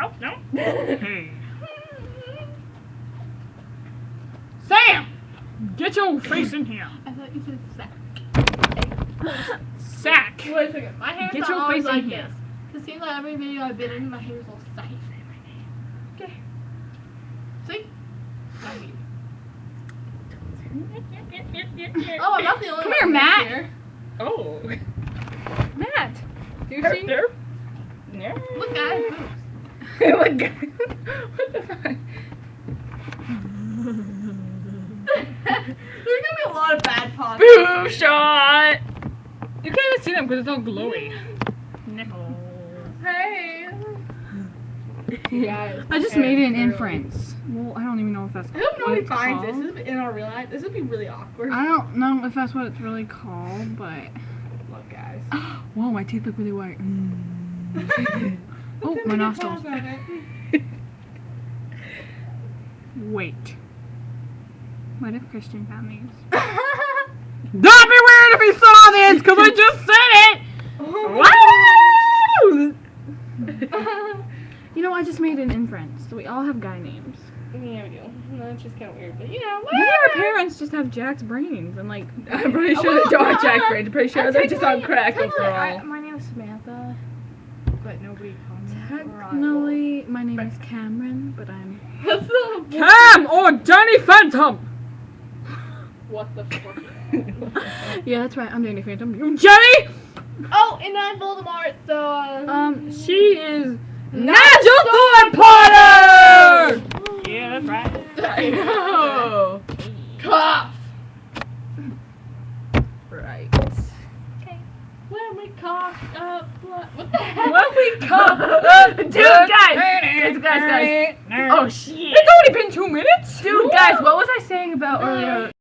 Oh, no. Hey. Sam! Get your face in here. I thought you said sack. Sack. Wait a second. My hair's Get not your always face in like here. this. It seems like every video I've been in, my hair's all sack. Okay. See? I mean. Oh, I'm not the only Come one. here, Matt. Here. Oh. Matt. Do you There, see? there. Yeah. Look, guys. Boobs. What the fuck? There's gonna be a lot of bad pauses. Boob shot! You can't even see them because it's all glowy. No. Hey. Yeah. I just made an inference. Well, I don't even know if that's I hope what nobody it's finds this. called. This is in our real life. This would be really awkward. I don't know if that's what it's really called, but Look, guys. whoa, my teeth look really white. Oh, my nostrils. Wait. What if Christian got these? That'd be weird if he saw this, because I just said it! Woo! You know, I just made an inference. So we all have guy names. Yeah, we do. No, it's just kind of weird, but you know, Maybe our parents just have Jack's brains and like. I'm pretty sure they don't have Jack brains. I'm pretty sure they're just on crack overall. My name is Samantha. but nobody calls me. Technically, my name is Cameron, but I'm. That's not Cam or Danny Phantom! what the fuck. Yeah, that's right. I'm Danny Phantom. You Jenny! Oh, and I'm Voldemort, so She is Nigel Thorne Potter! Yeah, that's right. I know. cough. Right. When we cough up blood. What the heck? When we come up, Dude, guys. Oh shit! It's only been 2 minutes. Dude, Guys, what was I saying about earlier?